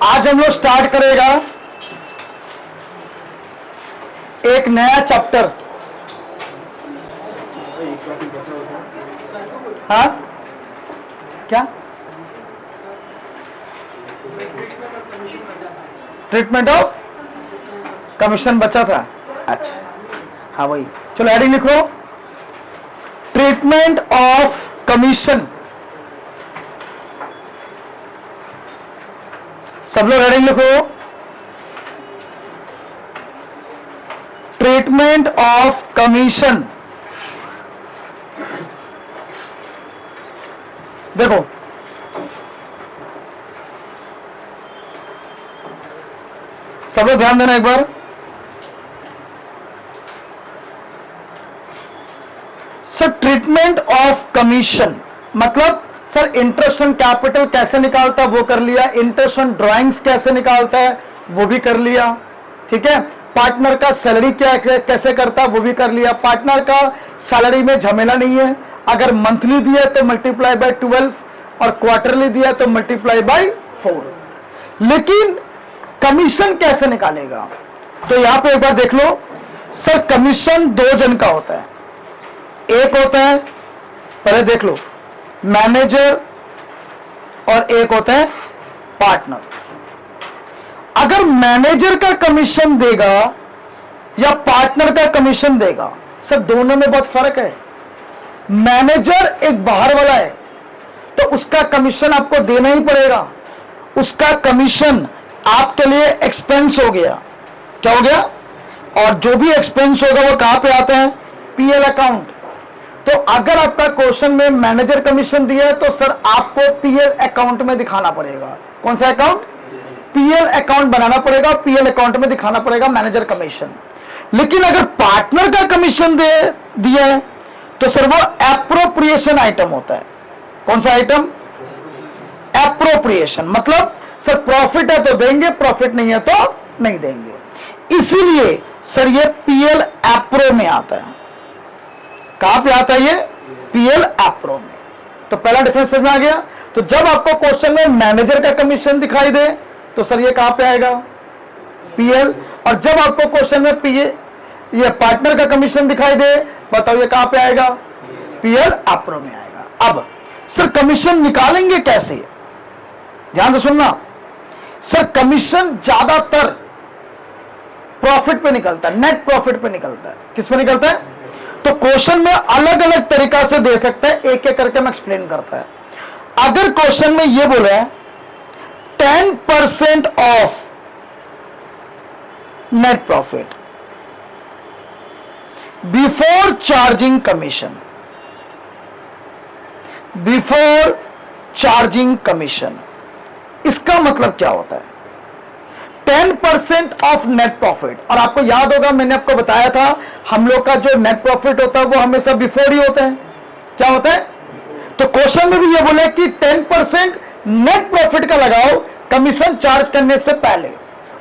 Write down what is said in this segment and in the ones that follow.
आज हम लोग स्टार्ट करेगा एक नया चैप्टर। हाँ क्या ट्रीटमेंट ऑफ कमीशन बचा था? अच्छा हाँ वही, चलो हेडिंग लिखो, ट्रीटमेंट ऑफ कमीशन। सब लोग हेडिंग लिखो, ट्रीटमेंट ऑफ कमीशन। देखो सब लोग ध्यान देना एक बार। सर ट्रीटमेंट ऑफ कमीशन मतलब सर इंटरेस्ट ऑन कैपिटल कैसे निकालता है वो कर लिया, इंटरेस्ट ऑन ड्राइंग्स कैसे निकालता है वो भी कर लिया, ठीक है। पार्टनर का सैलरी क्या कैसे करता है वो भी कर लिया। पार्टनर का सैलरी में झमेला नहीं है, अगर मंथली दिया तो मल्टीप्लाई बाय 12 और क्वार्टरली दिया तो मल्टीप्लाई बाय 4। लेकिन कमीशन कैसे निकालेगा? तो यहां पे एक बार देख लो सर, कमीशन दो जन का होता है। एक होता है, पहले देख लो, मैनेजर और एक होता है पार्टनर। अगर मैनेजर का कमीशन देगा या पार्टनर का कमीशन देगा, सर दोनों में बहुत फर्क है। मैनेजर एक बाहर वाला है तो उसका कमीशन आपको देना ही पड़ेगा। उसका कमीशन आपके लिए एक्सपेंस हो गया। क्या हो गया? और जो भी एक्सपेंस होगा वो कहां पे आता है? PL account. तो अगर आपका क्वेश्चन में मैनेजर कमीशन दिया है तो सर आपको पीएल अकाउंट में दिखाना पड़ेगा। कौन सा अकाउंट? पीएल अकाउंट बनाना पड़ेगा, पीएल अकाउंट में दिखाना पड़ेगा मैनेजर कमीशन। लेकिन अगर पार्टनर का कमीशन दिया है तो सर वो एप्रोप्रिएशन आइटम होता है। कौन सा आइटम? एप्रोप्रिएशन। मतलब सर प्रॉफिट है तो देंगे, प्रॉफिट नहीं है तो नहीं देंगे। इसीलिए सर ये पीएल एप्रो में आता है। कहां पे आता है ये? पीएल एप्रो में। तो पहला डिफरेंस समझ में आ गया। तो जब आपको क्वेश्चन में मैनेजर का कमीशन दिखाई दे तो सर ये कहां पे आएगा? पीएल। और जब आपको क्वेश्चन में ये पार्टनर का कमीशन दिखाई दे, बताओ ये कहां पे आएगा? पीएल एप्रो में आएगा। अब सर कमीशन निकालेंगे कैसे? ध्यान से सुनना सर, कमीशन ज्यादातर प्रॉफिट पे निकलता है, नेट प्रॉफिट पे निकलता है। किस पे निकलता है? तो क्वेश्चन में अलग अलग तरीका से दे सकते हैं, एक एक करके मैं एक्सप्लेन करता है। अगर क्वेश्चन में ये बोला है 10% of net profit before charging commission, before charging commission, इसका मतलब क्या होता है? 10% ऑफ नेट प्रॉफिट। और आपको याद होगा मैंने आपको बताया था हम लोग का जो नेट प्रॉफिट होता है वो हमेशा बिफोर ही होता है। क्या होता है? तो क्वेश्चन में भी ये बोला कि 10% नेट प्रॉफिट का लगाओ कमीशन चार्ज करने से पहले,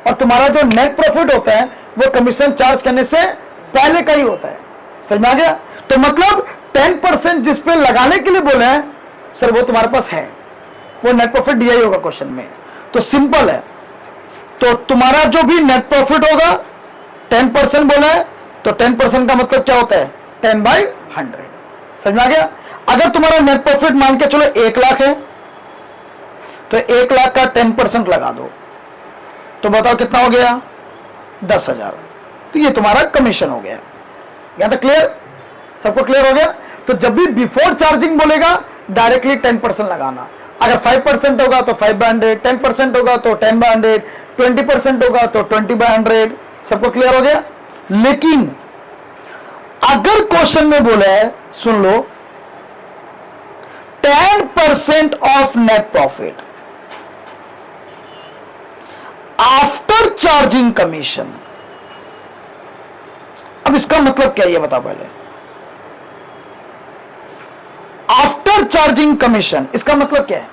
और तुम्हारा जो नेट प्रॉफिट होता है वो कमीशन चार्ज करने से पहले का ही होता है। समझ में आ गया? तो मतलब 10% जिस पे लगाने के लिए बोले हैं सर वो तुम्हारे पास है, वो नेट प्रॉफिट दिया ही होगा क्वेश्चन में। तो सिंपल है, तो तुम्हारा जो भी नेट प्रॉफिट होगा 10% बोला है तो 10% का मतलब क्या होता है? 10/100। समझ में आ गया? अगर तुम्हारा नेट प्रॉफिट मान के चलो 1 लाख है तो 1 लाख का 10% लगा दो तो बताओ कितना हो गया? 10,000। तो ये तुम्हारा कमीशन हो गया। यहां तक क्लियर? सबको क्लियर हो गया? तो जब भी बिफोर चार्जिंग बोलेगा डायरेक्टली 10% लगाना। अगर 5% होगा तो 5/100, 10% होगा तो 10/100, 20% होगा तो 20/100। सबको क्लियर हो गया? लेकिन अगर क्वेश्चन में बोला है, सुन लो, 10% of net profit after charging commission, अब इसका मतलब क्या है ये बता पहले। आफ्टर चार्जिंग कमीशन इसका मतलब क्या है?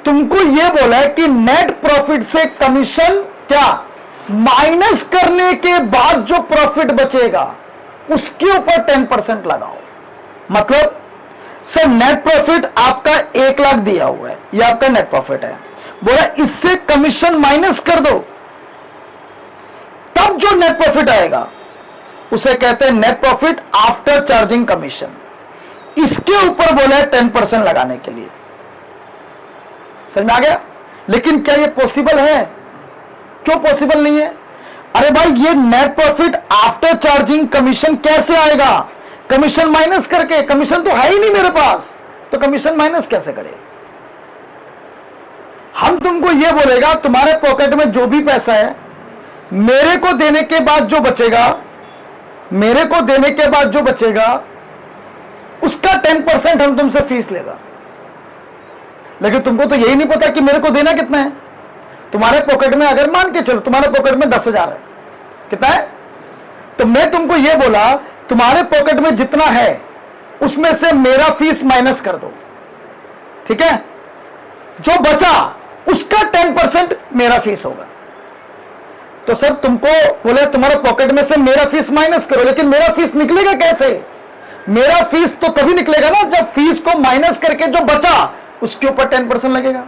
तुमको यह बोला है कि नेट प्रॉफिट से कमीशन क्या माइनस करने के बाद जो प्रॉफिट बचेगा उसके ऊपर 10% लगाओ। मतलब सर नेट प्रॉफिट आपका 1 लाख दिया हुआ है, ये आपका नेट प्रॉफिट है, बोला इससे कमीशन माइनस कर दो, तब जो नेट प्रॉफिट आएगा उसे कहते हैं net profit after charging commission. इसके ऊपर बोला है 10% लगाने के लिए। समझ में आ गया? लेकिन क्या ये पॉसिबल है? क्यों पॉसिबल नहीं है? अरे भाई ये net profit after charging commission कैसे आएगा? कमीशन माइनस करके। कमीशन तो है ही नहीं मेरे पास, तो कमीशन माइनस कैसे करे? हम तुमको ये बोलेगा तुम्हारे पॉकेट में जो भी पैसा है मेरे को देने के बाद जो बचेगा, मेरे को देने के बाद जो बचेगा उसका 10% हम तुमसे फीस लेगा। लेकिन तुमको तो यही नहीं पता कि मेरे को देना कितना है। तुम्हारे पॉकेट में अगर मान के चलो तुम्हारे पॉकेट में 10,000 है, कितना है? तो मैं तुमको यह बोला तुम्हारे पॉकेट में जितना है उसमें से मेरा फीस माइनस कर दो, ठीक है? जो बचा उसका 10% मेरा फीस होगा। तो सर तुमको बोले तुम्हारे पॉकेट में से मेरा फीस माइनस करो, लेकिन मेरा फीस निकलेगा कैसे? मेरा फीस तो तभी निकलेगा ना जब फीस को माइनस करके जो बचा उसके ऊपर 10% लगेगा।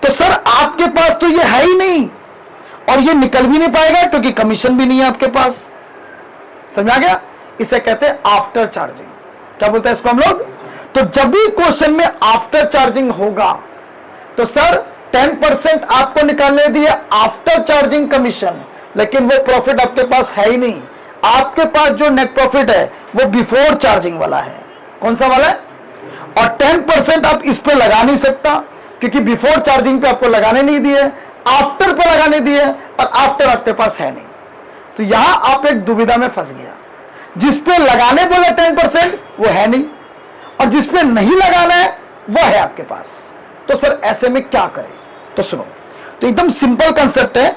तो सर आपके पास तो ये है ही नहीं और ये निकल भी नहीं पाएगा क्योंकि कमीशन भी नहीं है आपके पास। समझ आ गया? इसे कहते हैं आफ्टर चार्जिंग। क्या बोलते हैं इसको हम लोग? तो जब भी क्वेश्चन में आफ्टर चार्जिंग होगा तो सर 10% आपको निकालने दिए आफ्टर चार्जिंग कमीशन, लेकिन वो प्रॉफिट आपके पास है ही नहीं। आपके पास जो नेट प्रॉफिट है वो बिफोर चार्जिंग वाला है। कौन सा वाला है? और 10% आप इस पे लगा नहीं सकता क्योंकि बिफोर चार्जिंग पे आपको लगाने नहीं दिए, आफ्टर पे लगाने दिए और आफ्टर आपके पास है नहीं। तो यहां आप एक दुविधा में फंस गया। जिस पे लगाने बोले 10% वो है नहीं और जिस पे नहीं लगाना है वो है आपके पास। तो सर ऐसे में क्या करें? तो सुनो, तो एकदम सिंपल कंसेप्ट है।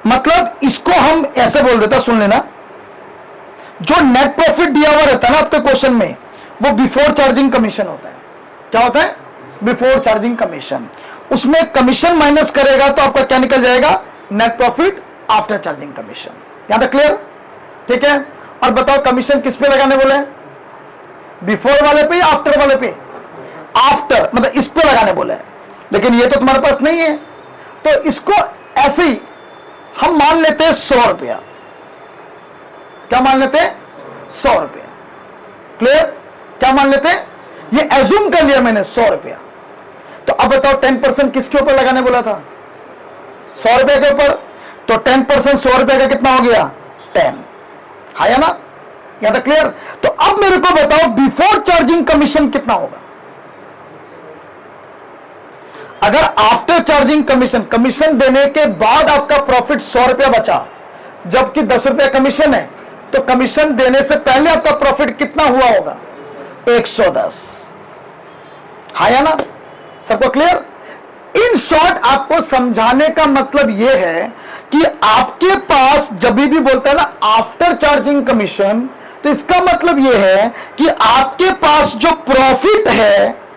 मतलब इसको हम ऐसे बोल देता, सुन लेना। जो नेट प्रॉफिट दिया हुआ रहता है ना आपके क्वेश्चन में वो बिफोर चार्जिंग कमीशन होता है। क्या होता है? Before charging commission. उसमें कमीशन माइनस करेगा तो आपका क्या निकल जाएगा? Net profit after charging commission. यहां तक क्लियर? ठीक है। और बताओ कमीशन किस पे लगाने बोले? बिफोर वाले पे या आफ्टर वाले पे? आफ्टर, मतलब इस पे लगाने बोले। लेकिन ये तो तुम्हारे पास नहीं है, तो इसको ऐसे ही हम मान लेते हैं 100 रुपया। क्या मान लेते हैं? 100 रुपया। क्लियर? क्या मान लेते हैं? ये एज्यूम कर लिया मैंने 100 रुपया। तो अब बताओ 10% किसके ऊपर लगाने बोला था? 100 रुपए के ऊपर। तो 10% 100 रुपए का कितना हो गया? 10। है ना? यहां तक क्लियर? तो अब मेरे को बताओ बिफोर चार्जिंग कमीशन कितना होगा? अगर आफ्टर चार्जिंग कमीशन, कमीशन देने के बाद आपका प्रॉफिट 100 रुपया बचा जबकि 10 रुपया कमीशन है, तो कमीशन देने से पहले आपका प्रॉफिट कितना हुआ होगा? 110। है ना? सबको क्लियर? इन शॉर्ट आपको समझाने का मतलब यह है कि आपके पास जब भी बोलता है ना आफ्टर चार्जिंग कमीशन, तो इसका मतलब यह है कि आपके पास जो प्रॉफिट है,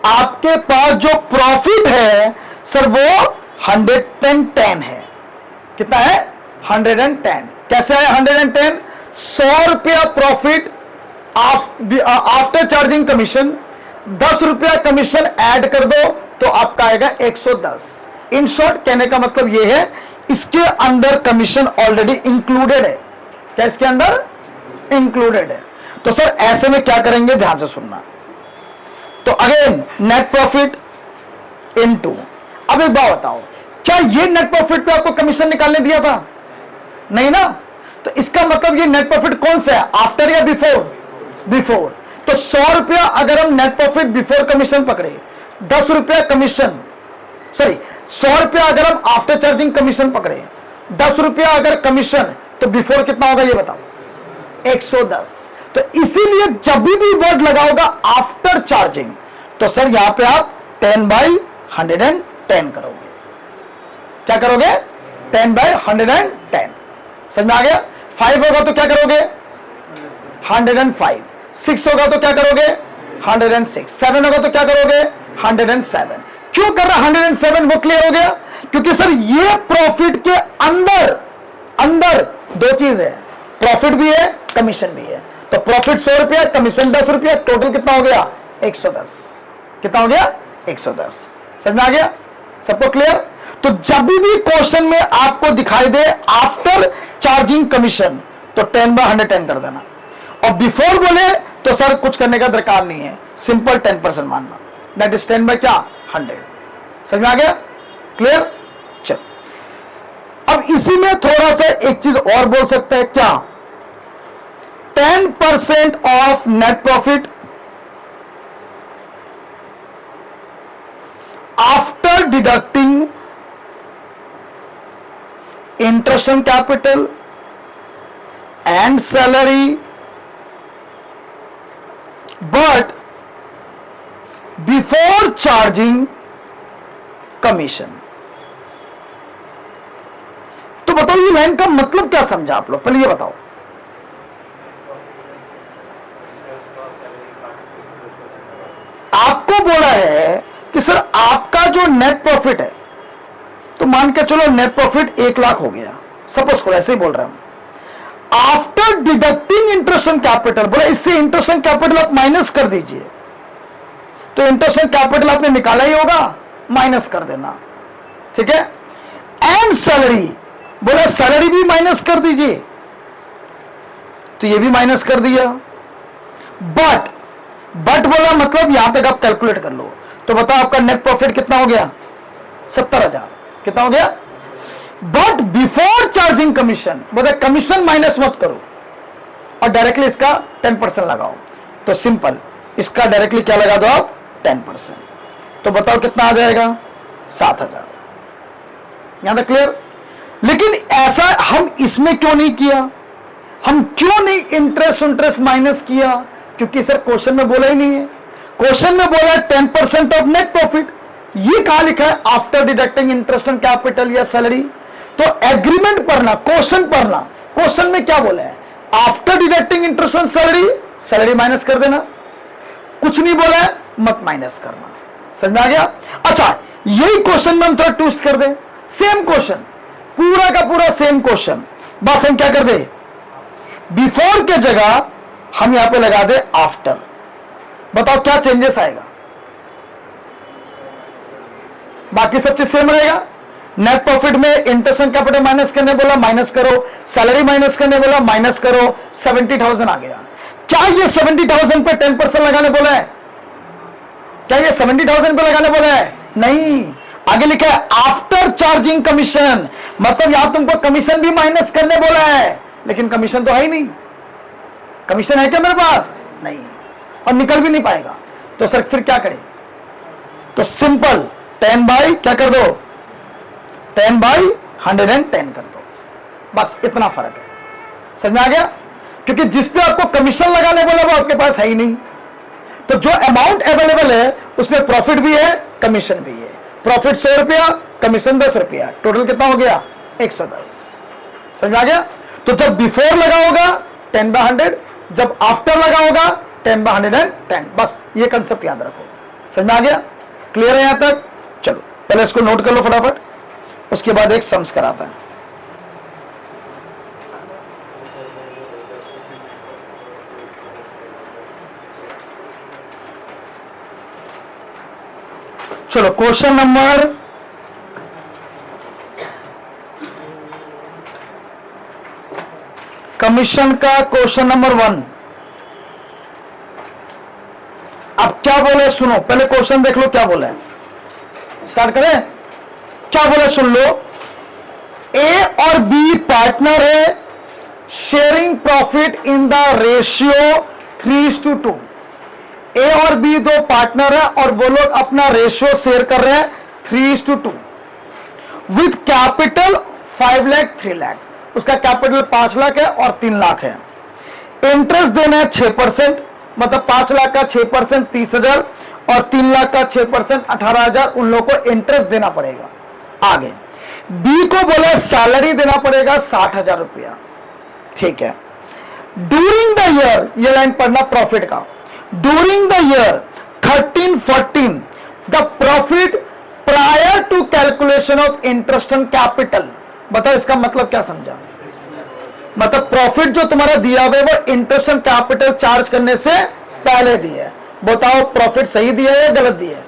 आपके पास जो प्रॉफिट है सर वो 110 है। कितना है? 110। कैसे है 110? 100 रुपया प्रॉफिट आफ्टर चार्जिंग कमीशन, 10 रुपया कमीशन ऐड कर दो तो आपका आएगा 110। इन शॉर्ट कहने का मतलब यह है इसके अंदर कमीशन ऑलरेडी इंक्लूडेड है। क्या इसके अंदर इंक्लूडेड है? तो सर ऐसे में क्या करेंगे, ध्यान से सुनना। तो अगेन नेट प्रॉफिट इनटू, अब एक बात बताओ, क्या ये नेट प्रॉफिट पे आपको कमीशन निकालने दिया था? नहीं ना? तो इसका मतलब ये नेट प्रॉफिट कौन सा है, आफ्टर या बिफोर? बिफोर। तो 100 रुपया अगर हम नेट प्रॉफिट बिफोर कमीशन पकड़े, 10 रुपया कमीशन, सॉरी 100 रुपया अगर हम आफ्टर चार्जिंग कमीशन पकड़े, 10 रुपया अगर कमीशन, तो बिफोर कितना होगा ये बताओ? 110। तो इसीलिए जब भी वर्ड लगाओगा आफ्टर चार्जिंग, तो सर यहां पे आप 10/110 करोगे। क्या करोगे? 10/110। समझ में आ गया? 5 होगा तो क्या करोगे? 105। 6 होगा तो क्या करोगे? 106। 7 होगा तो क्या करोगे? 107। क्यों कर रहा 107? वो क्लियर हो गया? क्योंकि सर ये प्रॉफिट के अंदर अंदर दो चीज है, प्रॉफिट भी है, कमीशन भी है। तो प्रॉफिट 100 रुपया, कमीशन 10 रुपया, टोटल कितना हो गया 110। कितना हो गया 110। समझ में आ गया सबको क्लियर? तो जब भी क्वेश्चन में आपको दिखाई दे आफ्टर चार्जिंग कमीशन तो 10/110 कर देना, और बिफोर बोले तो सर कुछ करने का दरकार नहीं है, सिंपल 10% मानना, दैट इज 10 बाय क्या 100। समझ में आ गया क्लियर? चल अब इसी में थोड़ा सा एक चीज और बोल सकते हैं क्या, 10% of net profit after deducting interest on capital and salary, but before charging commission. तो बताओ ये लाइन का मतलब क्या समझा आप लोग, पहले ये बताओ। आपको बोला है कि सर आपका जो नेट प्रॉफिट है, तो मान के चलो नेट प्रॉफिट 1 लाख हो गया, सपोज करो ऐसे ही बोल रहे हैं, after deducting interest on capital, बोला इससे इंटरेस्ट ऑन कैपिटल आप माइनस कर दीजिए, तो इंटरेस्ट ऑन कैपिटल आपने निकाला ही होगा, माइनस कर देना, ठीक है। एंड सैलरी, बोला सैलरी भी माइनस कर दीजिए, तो ये भी माइनस कर दिया। बट बोला मतलब यहां तक आप कैलकुलेट कर लो, तो बताओ आपका नेट प्रॉफिट कितना हो गया 70,000। कितना हो गया? बट बिफोर चार्जिंग कमीशन, बोला कमीशन माइनस मत करो और डायरेक्टली इसका 10% लगाओ, तो सिंपल इसका डायरेक्टली क्या लगा दो आप 10%, तो बताओ कितना आ जाएगा 7,000। यहां तक क्लियर? लेकिन ऐसा हम इसमें क्यों नहीं किया, हम क्यों नहीं इंटरेस्ट माइनस किया? क्योंकि सर क्वेश्चन में बोला ही नहीं है, क्वेश्चन में बोला है 10% ऑफ नेट प्रॉफिट, ये कहां लिखा है after deducting interest on capital या सैलरी। तो एग्रीमेंट पढ़ना, क्वेश्चन पढ़ना, क्वेश्चन में क्या बोला है after deducting interest on salary, salary minus कर देना, कुछ नहीं बोला है मत माइनस करना। समझ में आ गया? अच्छा यही क्वेश्चन में हम थोड़ा ट्विस्ट कर दें, सेम क्वेश्चन, पूरा का पूरा सेम क्वेश्चन, बस हम क्या कर दे बिफोर के जगह हम यहां पे लगा दे आफ्टर। बताओ क्या चेंजेस आएगा? बाकी सब चीज सेम रहेगा। नेट प्रॉफिट में इंटरेस्ट ऑन कैपिटल माइनस करने बोला, माइनस करो, सैलरी माइनस करने बोला, माइनस करो, 70,000 आ गया। क्या ये 70,000 पे 10% लगाने बोला है? क्या ये 70,000 पे लगाने बोला है? नहीं, आगे लिखा है आफ्टर चार्जिंग कमीशन, मतलब यहां तुमको कमीशन भी माइनस करने बोला है, लेकिन कमीशन तो है ही नहीं। कमीशन है क्या मेरे पास? नहीं, और निकल भी नहीं पाएगा, तो सर फिर क्या करें? तो सिंपल 10 बाई क्या कर दो 10/110 कर दो, बस इतना फर्क है। समझ में आ गया? क्योंकि जिस पे आपको कमीशन लगाने बोला वो आपके पास है ही नहीं, तो जो अमाउंट अवेलेबल है उसमें प्रॉफिट भी है कमीशन भी है। प्रॉफिट 100 रुपया, कमीशन 10 रुपया, टोटल कितना हो गया 110। समझ में आ गया? तो जब बिफोर लगा होगा 10/100, जब आफ्टर लगा होगा 10/110, बस ये कंसेप्ट याद रखो। समझ में आ गया? क्लियर है यहां तक? चलो पहले इसको नोट कर लो फटाफट, उसके बाद एक सम्स कराता है। चलो क्वेश्चन नंबर कमीशन का क्वेश्चन नंबर 1। अब क्या बोले सुनो, पहले क्वेश्चन देख लो क्या बोला है, स्टार्ट करें। क्या बोले सुन लो, ए और बी पार्टनर है, sharing profit in the ratio 3:2। ए और बी दो पार्टनर है और वो लोग अपना रेशियो शेयर कर रहे हैं 3:2 विथ कैपिटल 5 लाख 3 लाख। उसका कैपिटल 5 लाख है और 3 लाख है। इंटरेस्ट देना है 6%, मतलब 5 लाख का 6% 30,000 और 3 लाख का 6% 18,000 उन लोगों को इंटरेस्ट देना पड़ेगा। आगे बी को बोला सैलरी देना पड़ेगा 60,000 रुपया, ठीक है। ड्यूरिंग द ईयर, ये लाइन पढ़ना प्रॉफिट का, during the year 13-14 the profit prior to calculation of interest on capital. बताओ इसका मतलब क्या समझा? मतलब प्रॉफिट जो तुम्हारा दिया हुआ है वो इंटरेस्ट ऑन कैपिटल चार्ज करने से पहले दिया है। बताओ प्रॉफिट सही दिया है या गलत दिया है?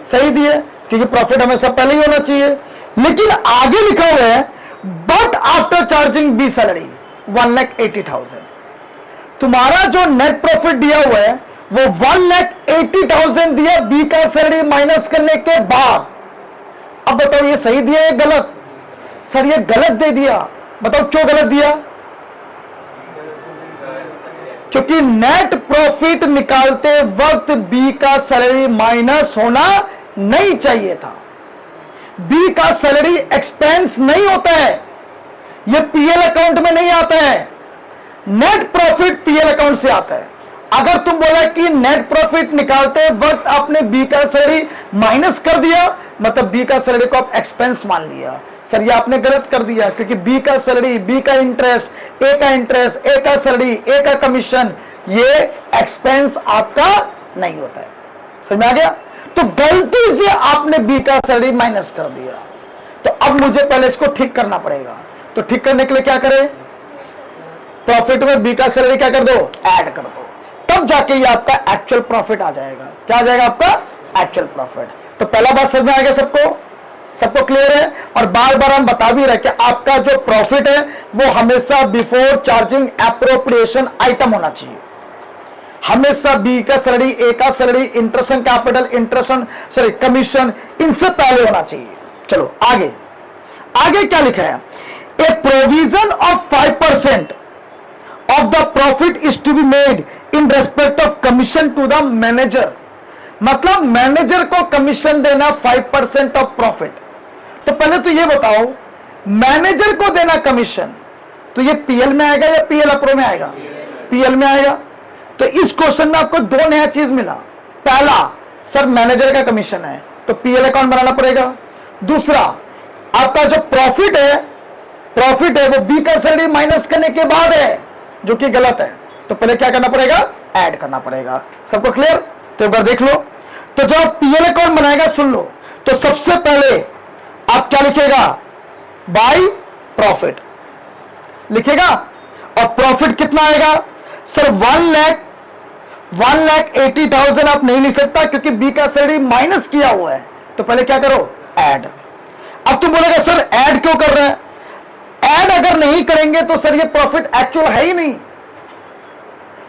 सही दिया है, क्योंकि प्रॉफिट हमेशा पहले ही होना चाहिए। लेकिन आगे लिखा हुआ है but after charging be salary 1,80,000। तुम्हारा जो नेट प्रॉफिट दिया हुआ है वो 1,80,000 दिया बी का सैलरी माइनस करने के बाद। अब बताओ ये सही दिया या गलत? सर ये गलत दे दिया। बताओ क्यों गलत दिया? क्योंकि नेट प्रॉफिट निकालते वक्त बी का सैलरी माइनस होना नहीं चाहिए था। बी का सैलरी एक्सपेंस नहीं होता है, यह पीएल अकाउंट में नहीं आता है। नेट प्रॉफिट पीएल अकाउंट से आता है। अगर तुम बोला कि नेट प्रॉफिट निकालते वक्त आपने बी का सैलरी माइनस कर दिया, मतलब बी का सैलरी को आप एक्सपेंस मान लिया, सर ये आपने गलत कर दिया। क्योंकि बी का सैलरी, बी का इंटरेस्ट, ए का इंटरेस्ट, ए का सैलरी, ए का कमीशन, ये एक्सपेंस आपका नहीं होता है। समझ में आ गया? तो गलती से आपने बी का सैलरी माइनस कर दिया, तो अब मुझे पहले इसको ठीक करना पड़ेगा। तो ठीक करने के लिए क्या करें? प्रॉफिट में बी का सैलरी क्या कर दो? ऐड कर दो, तब जाके ये आपका एक्चुअल प्रॉफिट आ जाएगा। क्या आ जाएगा आपका? Actual profit. तो पहला बात समझ में आ गया सबको? सबको क्लियर है? और बार बार हम बता भी रहे कि आपका जो प्रॉफिट है वो हमेशा बिफोर चार्जिंग एप्रोप्रिएशन आइटम होना चाहिए। हमेशा बी का सैलरी, ए का salary, interest on capital, interest on sorry commission, इनसे पहले होना चाहिए। चलो आगे, आगे क्या लिखा है? A provision of 5% of the profit is to be made in respect of commission to the manager. मतलब मैनेजर को कमीशन देना 5% ऑफ प्रॉफिट। तो पहले तो ये बताओ, मैनेजर को देना कमीशन, तो ये पीएल में आएगा या पीएल अप्रो में आएगा? पीएल में आएगा। तो इस क्वेश्चन में आपको दो नया चीज मिला। पहला, सर मैनेजर का कमीशन है तो पीएल अकाउंट बनाना पड़ेगा। दूसरा, आपका जो प्रॉफिट है वो बी का सैलरी माइनस करने के बाद है, जो कि गलत है। तो पहले क्या करना पड़ेगा? ऐड करना पड़ेगा। सबको क्लियर? तो एक बार देख लो। तो जब पीएल अकाउंट बनाएगा, सुन लो, तो सबसे पहले आप क्या लिखेगा? बाय प्रॉफिट लिखेगा। और प्रॉफिट कितना आएगा? सर 1,80,000 आप नहीं लिख सकता क्योंकि बी का सैलरी माइनस किया हुआ है। तो पहले क्या करो? ऐड। अब तुम बोलेगा सर ऐड क्यों कर रहे हैं? ऐड अगर नहीं करेंगे तो सर ये प्रॉफिट एक्चुअल है ही नहीं।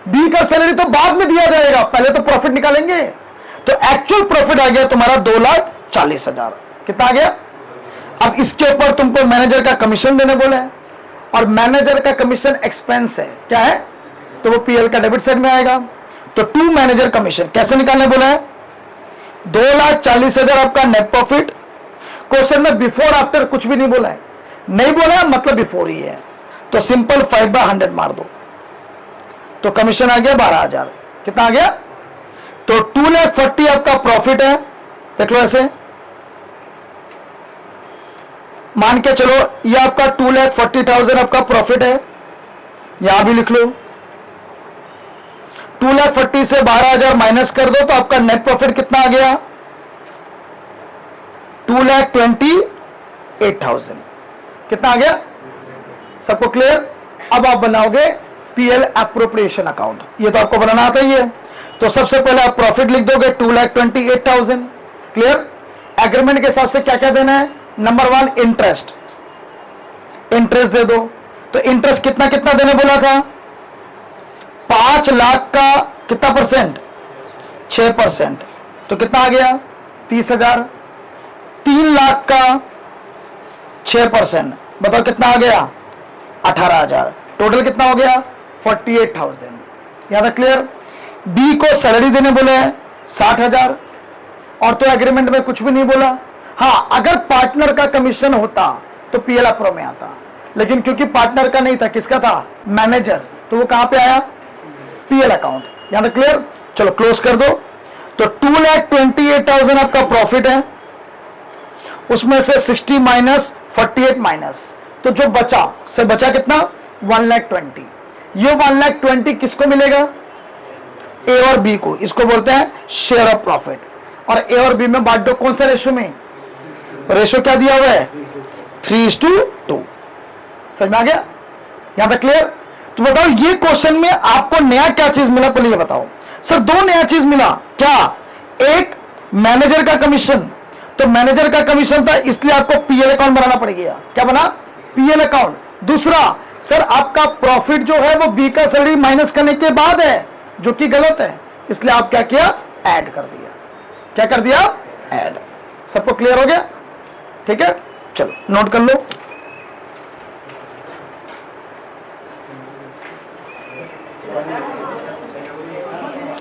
बी का सैलरी तो बाद में दिया जाएगा, पहले तो प्रॉफिट निकालेंगे। तो एक्चुअल प्रॉफिट आ गया तुम्हारा 2,40,000। कितना आ गया? अब इसके ऊपर तुमको मैनेजर का कमीशन देने बोले हैं, और मैनेजर का कमीशन एक्सपेंस है। क्या है? तो वो पीएल का डेबिट साइड में आएगा। तो टू मैनेजर कमीशन कैसे निकालने बोला है? 2,40,000 आपका नेट प्रॉफिट। क्वेश्चन में बिफोर आफ्टर कुछ भी नहीं बोला है, नहीं बोला है मतलब बिफोर ही है। तो सिंपल 5/100 मार दो, तो कमीशन आ गया 12,000। कितना आ गया? तो 2,40,000 आपका प्रॉफिट है। देख लो ऐसे मान के चलो, ये आपका 2,40,000 आपका प्रॉफिट है। यहां भी लिख लो 2,40,000 से 12,000 माइनस कर दो तो आपका नेट प्रॉफिट कितना आ गया? 2,28,000। कितना आ गया? सबको क्लियर? अब आप बनाओगे पीएल एप्रोप्रिएशन अकाउंट। ये तो आपको बनाना आता ही है। तो सबसे पहले आप प्रॉफिट लिख दोगे 2,28,000। क्लियर? एग्रीमेंट के हिसाब से क्या क्या देना है? नंबर 1 इंटरेस्ट, इंटरेस्ट दे दो। तो इंटरेस्ट कितना कितना देने बोला था? 5 लाख का कितना परसेंट? 6%। तो कितना आ गया? 30,000। 3 लाख का 6%, बताओ कितना आ गया? 18,000। टोटल कितना हो गया? 48,000। यहां तक क्लियर? बी को सैलरी देने बोले हैं 60,000, और तो एग्रीमेंट में कुछ भी नहीं बोला। हाँ, अगर पार्टनर का कमीशन होता तो पीएल अप्रो में आता, लेकिन क्योंकि पार्टनर का नहीं था, किसका था? मैनेजर, तो वो कहां पे आया? PL account. यहां तक क्लियर? चलो क्लोज कर दो। तो 2,28,000 आपका प्रॉफिट है, उसमें से 60 माइनस 48 माइनस, तो जो बचा से बचा कितना? 1,20,000। ये 1,20,000 किसको मिलेगा? ए और बी को। इसको बोलते हैं शेयर ऑफ प्रॉफिट। और ए और बी में बांट दो कौन सा रेशो में? रेशो क्या दिया हुआ है? 3:2। समझ में आ गया? यहां तक क्लियर? तो बताओ ये क्वेश्चन में आपको नया क्या चीज मिला, पहले ये बताओ। सर दो नया चीज मिला, क्या? एक मैनेजर का कमीशन, तो मैनेजर का कमीशन था इसलिए आपको पीएल अकाउंट बनाना पड़ेगा। क्या बना? PL account. दूसरा सर आपका प्रॉफिट जो है वो बी का सैलरी माइनस करने के बाद है, जो कि गलत है, इसलिए आप क्या किया? ऐड कर दिया। क्या कर दिया? ऐड। सबको क्लियर हो गया? ठीक है, चलो नोट कर लो।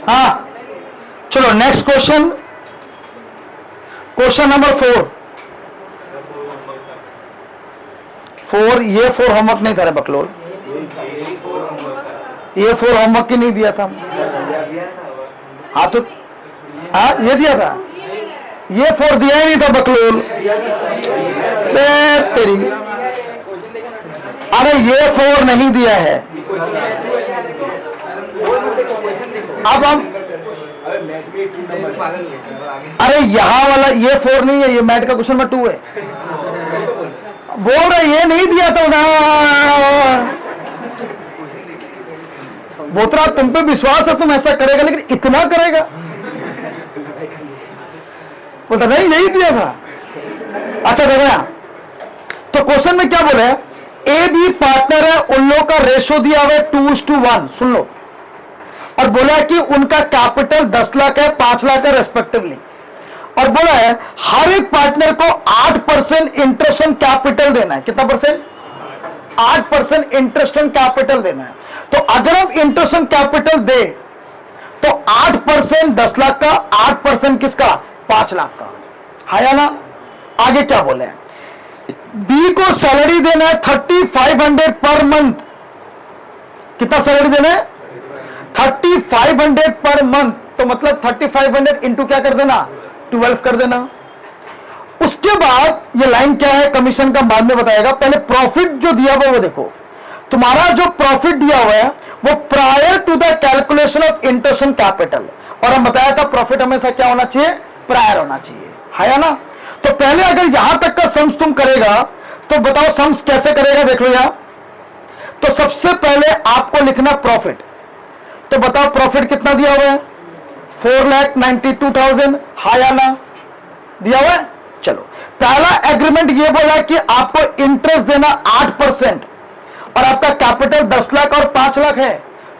हाँ चलो नेक्स्ट क्वेश्चन, क्वेश्चन नंबर 4। ये 4 होमवर्क नहीं था रे बकलोल, ये 4 होमवर्क ही नहीं दिया था। हाँ तो हाँ ये दिया था, ये 4 दिया ही नहीं था बकलोल तेरी। अरे ये 4 नहीं दिया है। अब हम अरे यहां वाला ये 4 नहीं है, ये मैथ का क्वेश्चन नंबर 2 है। बोल रहे ये नहीं दिया था ना, बोतरा तुम पे विश्वास है, तुम ऐसा करेगा, लेकिन इतना करेगा? बोलता नहीं नहीं दिया था। अच्छा देखो यहां तो क्वेश्चन में क्या बोले, ए बी पार्टनर है, उन लोगों का रेशो दिया हुआ है 2:1। सुन लो, और बोला है कि उनका कैपिटल 10 लाख है, 5 लाख है रेस्पेक्टिवली, और बोला है हर एक पार्टनर को 8% इंटरेस्ट ऑन कैपिटल देना है। कितना परसेंट? 8% इंटरेस्ट ऑन कैपिटल देना है। तो अगर हम इंटरेस्ट ऑन कैपिटल दे तो 8% 10 लाख का, 8% किसका? 5 लाख का, है या ना? आगे क्या बोले, बी को सैलरी देना है 3500 पर मंथ। कितना सैलरी देना है? 3500 पर मंथ। तो मतलब 3500 इंटू क्या कर देना? 12 कर देना। उसके बाद ये लाइन क्या है, कमीशन का बाद में बताएगा, पहले प्रॉफिट जो दिया हुआ वो देखो। तुम्हारा जो प्रॉफिट दिया हुआ है वो prior to the calculation of interest on capital, और हम बताया था प्रॉफिट हमेशा क्या होना चाहिए? प्रायर होना चाहिए, है ना? तो पहले अगर यहां तक का सम्स तुम करेगा तो बताओ सम्स कैसे करेगा, देख लो यहां। तो सबसे पहले आपको लिखना प्रॉफिट। तो बताओ प्रॉफिट कितना दिया हुआ है? 4,92,000, है या ना? दिया हुआ है। चलो पहला एग्रीमेंट ये बोला कि आपको इंटरेस्ट देना 8%, और आपका कैपिटल 10 लाख और 5 लाख है।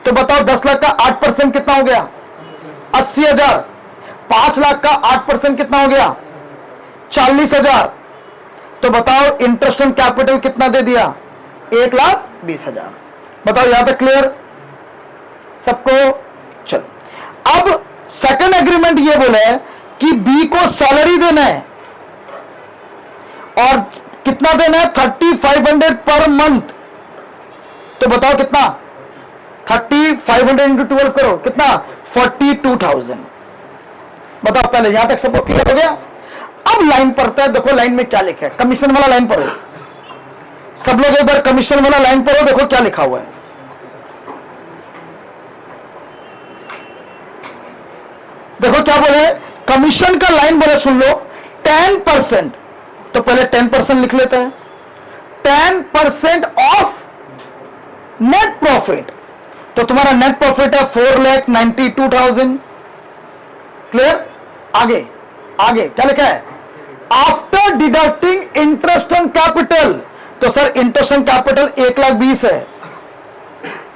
तो बताओ 10 लाख का 8% कितना हो गया? 80,000। 5 लाख का 8% कितना हो गया? 40,000। तो बताओ इंटरेस्ट ऑन कैपिटल कितना दे दिया? 1,20,000। बताओ यहां तक क्लियर सबको? चलो अब सेकंड एग्रीमेंट ये बोला है कि बी को सैलरी देना है, और कितना देना है? 3500 पर मंथ। तो बताओ कितना? 3500 इंटू 12 करो, कितना? 42,000। बताओ पहले यहां तक सबको क्लियर हो गया? अब लाइन पढ़ता है, देखो लाइन में क्या लिखा है, कमीशन वाला लाइन पढ़ो। सब लोग एक बार कमीशन वाला लाइन पढ़ो, देखो क्या लिखा हुआ है। देखो क्या बोले, कमीशन का लाइन बोले, सुन लो, 10%। तो पहले 10% लिख लेते हैं। 10% ऑफ नेट प्रॉफिट। तो तुम्हारा नेट प्रॉफिट है 4,92,000। क्लियर? आगे आगे क्या लिखा है? After deducting interest on capital. तो सर इंटरेस्ट ऑन कैपिटल 1,20,000 है,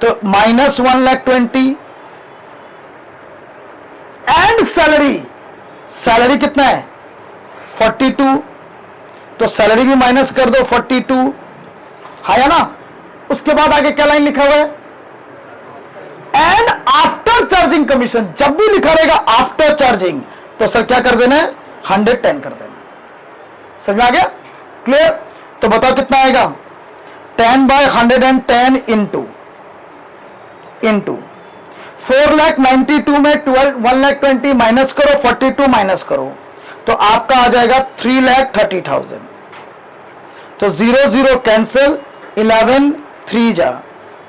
तो माइनस 1,20,000 एंड सैलरी। सैलरी कितना है? 42। तो सैलरी भी माइनस कर दो 42, है ना? उसके बाद आगे क्या लाइन लिखा हुआ है? And after charging commission. जब भी लिखा रहेगा आफ्टर चार्जिंग, तो सर क्या कर देना है? 110 कर देना। समझ में आ गया? क्लियर? तो बताओ कितना आएगा? 10/110 इंटू 4,92,000 में 1,20,000 माइनस करो, 42 माइनस करो, तो आपका आ जाएगा 3,30,000। तो 0 0 कैंसिल, 11 3 जा।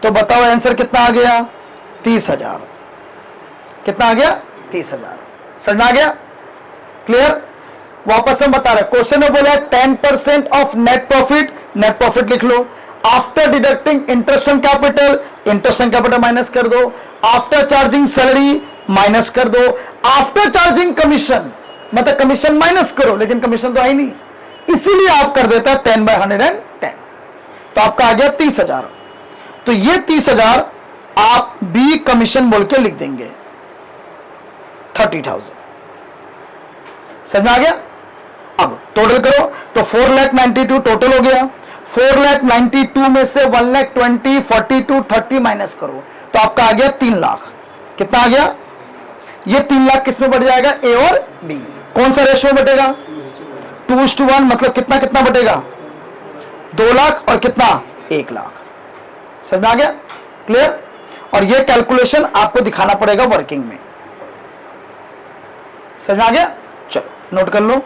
तो बताओ आंसर कितना आ गया? 30,000। कितना आ गया? 30,000। समझ में आ गया? क्लियर? वापस हम बता रहे, क्वेश्चन में बोला 10% of net profit. Net profit लिख लो। After deducting interest on capital, interest on capital minus कर दो, आफ्टर चार्जिंग सैलरी माइनस कर दो, आफ्टर चार्जिंग कमीशन, मतलब कमीशन माइनस करो, लेकिन कमीशन तो आई नहीं, इसीलिए आप कर देता है 10/110। तो आपका आ गया 30,000। तो ये 30,000 आप बी कमीशन बोल के लिख देंगे 30,000। समझ में आ गया? अब टोटल करो तो 4,92,000 टोटल हो गया। 4,92,000 में से 1,20,000, 42, 30 माइनस करो तो आपका आ गया 3 लाख। कितना आ गया? ये 3 लाख किस में बढ़ जाएगा? ए और बी। कौन सा रेशियो बटेगा? 2:1, मतलब कितना कितना बटेगा? 2 लाख और कितना? 1 लाख। समझ में आ गया? क्लियर? और ये कैलकुलेशन आपको दिखाना पड़ेगा वर्किंग में। समझ में आ गया? चलो नोट कर लो।